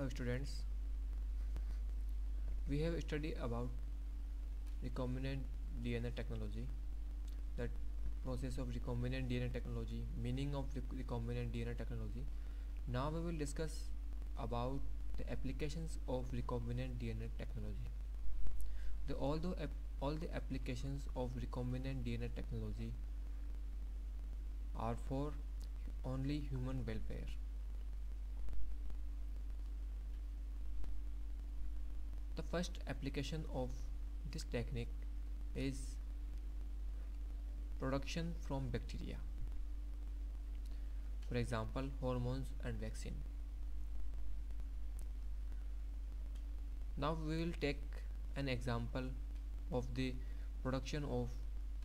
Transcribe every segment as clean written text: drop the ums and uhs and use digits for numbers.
Hello students, we have studied about recombinant DNA technology, the process of recombinant DNA technology, meaning of recombinant DNA technology. Now we will discuss about the applications of recombinant DNA technology. All the applications of recombinant DNA technology are for only human welfare. The first application of this technique is production from bacteria, for example hormones and vaccine. Now we will take an example of the production of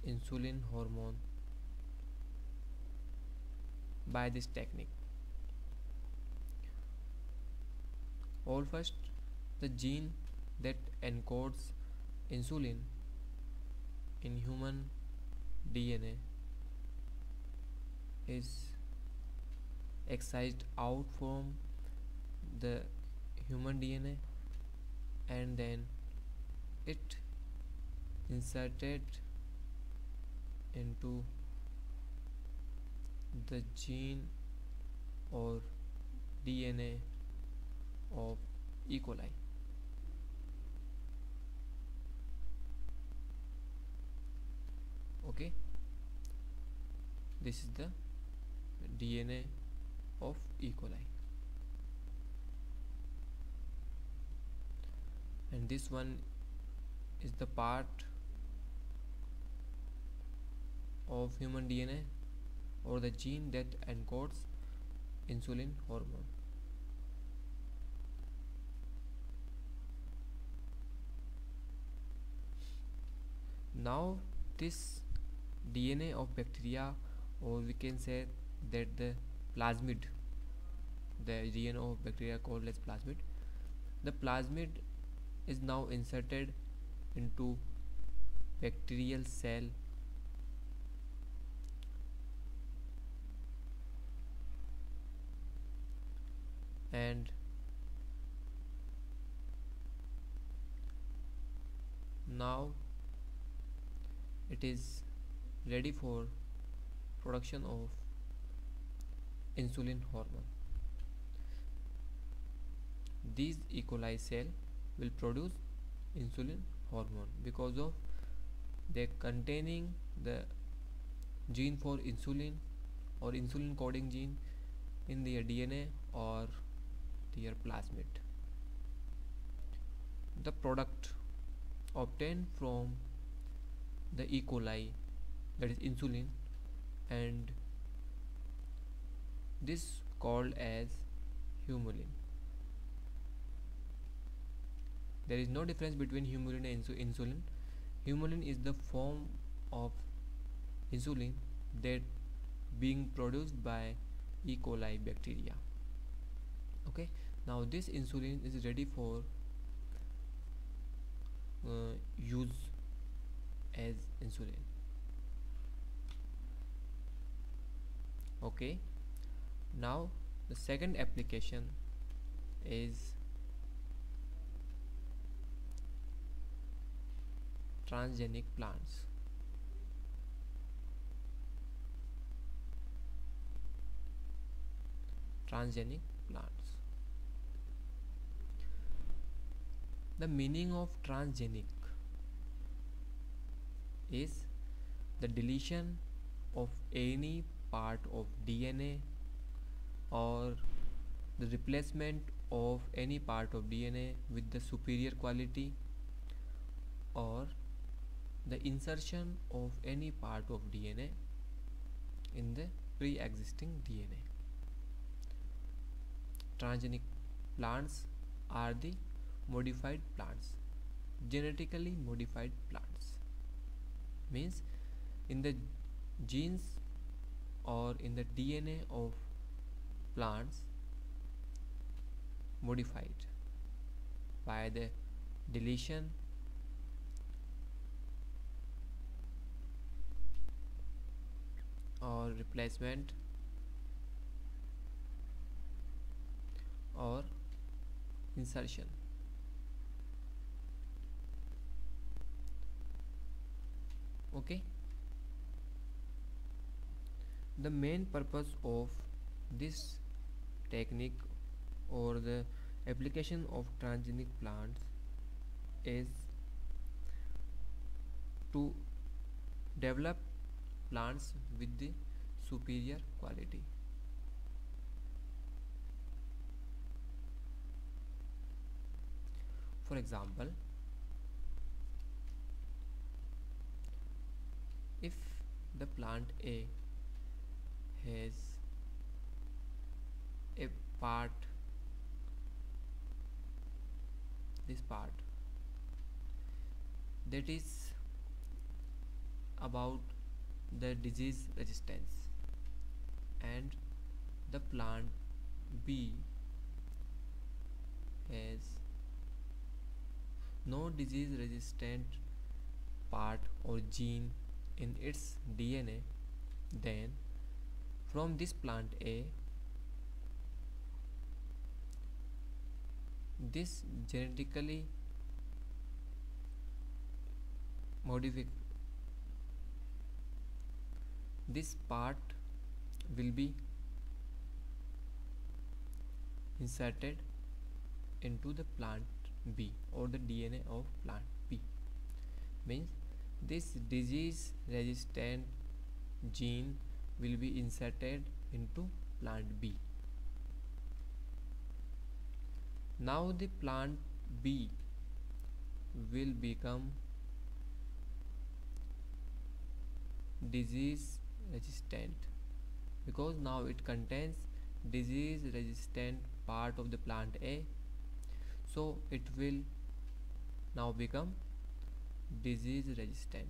insulin hormone by this technique. All first, the gene that encodes insulin in human DNA is excised out from the human DNA and then it inserted into the gene or DNA of E. coli. Okay, this is the DNA of E. coli, and this one is the part of human DNA or the gene that encodes insulin hormone. Now this DNA of bacteria, or we can say that the plasmid, the DNA of bacteria called as plasmid, the plasmid is now inserted into bacterial cell and now it is ready for production of insulin hormone. These E. coli cell will produce insulin hormone because of they containing the gene for insulin or insulin coding gene in their DNA or their plasmid. The product obtained from the E. coli, that is insulin, and this called as humulin. There is no difference between humulin and insulin. Humulin is the form of insulin that being produced by E. coli bacteria. Okay, now this insulin is ready for use as insulin. Okay, now the second application is transgenic plants. Transgenic plants. The meaning of transgenic is the deletion of any part of DNA or the replacement of any part of DNA with the superior quality, or the insertion of any part of DNA in the pre-existing DNA. Transgenic plants are the modified plants, genetically modified plants, means in the genes or in the DNA of plants modified by the deletion or replacement or insertion. Okay, the main purpose of this technique or the application of transgenic plants is to develop plants with the superior quality. For example, if the plant A has a part, this part that is about the disease resistance, and the plant B has no disease resistant part or gene in its DNA, then from this plant A, this genetically modified this part will be inserted into the plant B or the DNA of plant B. Means this disease resistant gene will be inserted into plant B. Now the plant B will become disease resistant because now it contains disease resistant part of the plant A, so it will now become disease resistant.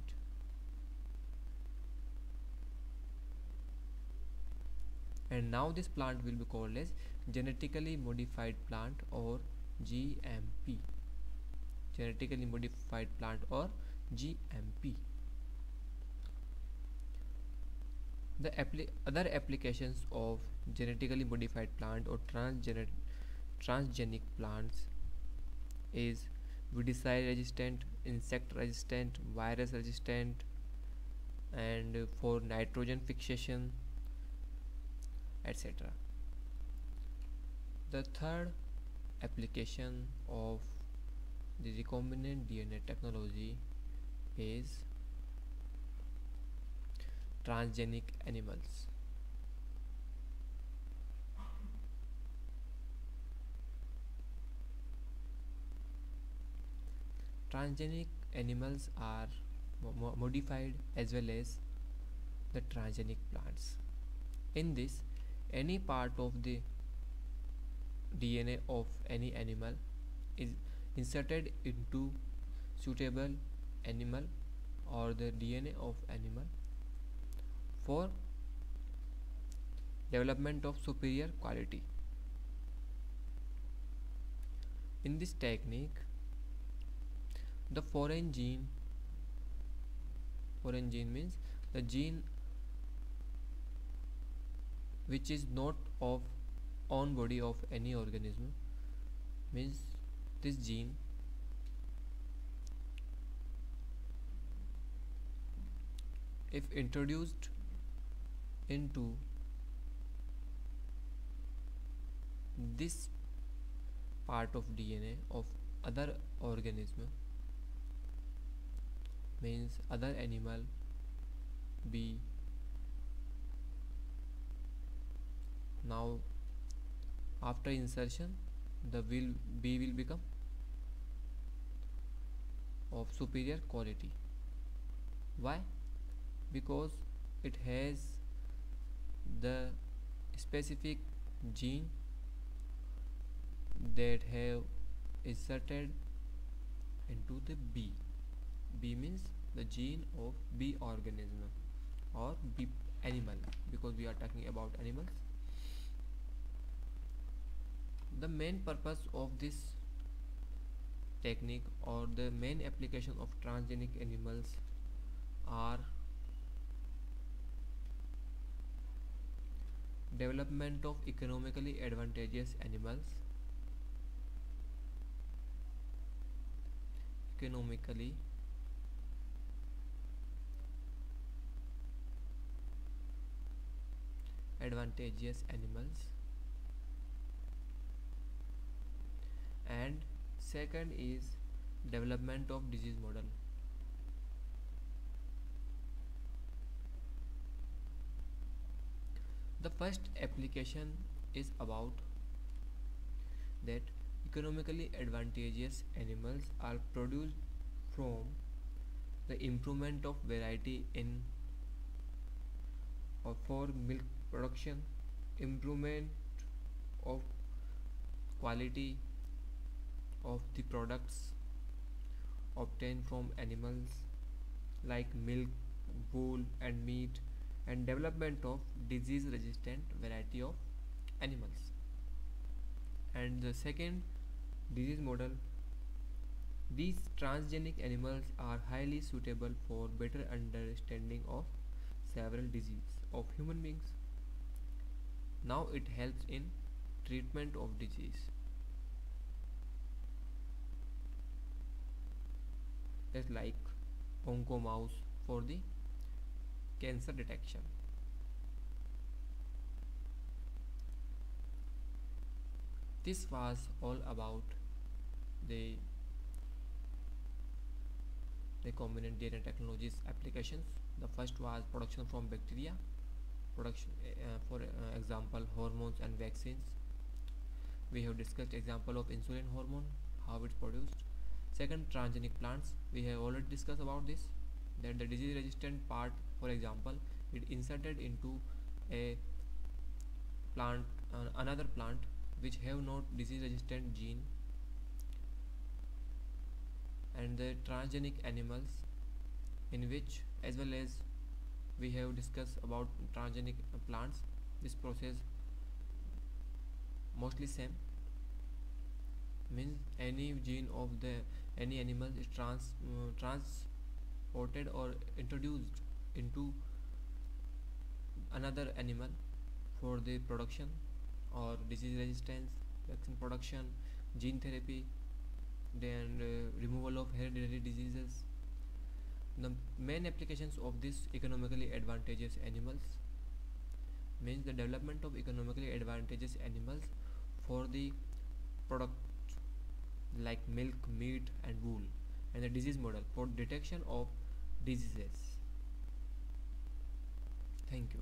And now this plant will be called as genetically modified plant or GMP. Genetically modified plant or GMP. The other applications of genetically modified plant or transgenic plants is weedicide resistant, insect resistant, virus resistant, and for nitrogen fixation, etc. The third application of the recombinant DNA technology is transgenic animals. Transgenic animals are modified as well as the transgenic plants. In this, any part of the DNA of any animal is inserted into suitable animal or the DNA of animal for development of superior quality. In this technique, the foreign gene means the gene which is not of own body of any organism, means this gene if introduced into this part of DNA of other organism, means other animal B, now after insertion the B will become of superior quality. Why? Because it has the specific gene that have inserted into the B. B means the gene of B organism or B animal, because we are talking about animals. The main purpose of this technique or the main application of transgenic animals are development of economically advantageous animals, economically advantageous animals, and second is development of disease model. The first application is about that economically advantageous animals are produced from the improvement of variety in or for milk production, improvement of quality of the products obtained from animals like milk, wool and meat, and development of disease resistant variety of animals. And the second disease model, these transgenic animals are highly suitable for better understanding of several diseases of human beings. Now it helps in treatment of disease. Just like oncomouse for the cancer detection. This was all about the recombinant DNA technologies applications. The first was production from bacteria, production for example hormones and vaccines. We have discussed example of insulin hormone, how it's produced. Second, transgenic plants. We have already discussed about this, that the disease resistant part, for example, it inserted into a plant, another plant which have not disease resistant gene, and the transgenic animals, in which as well as we have discussed about transgenic plants. This process mostly same, means any gene of the any animal is transported or introduced into another animal for the production or disease resistance, vaccine production, gene therapy, then removal of hereditary diseases. The main applications of this economically advantageous animals means the development of economically advantageous animals for the product like milk, meat and wool, and the disease model for detection of diseases. Thank you.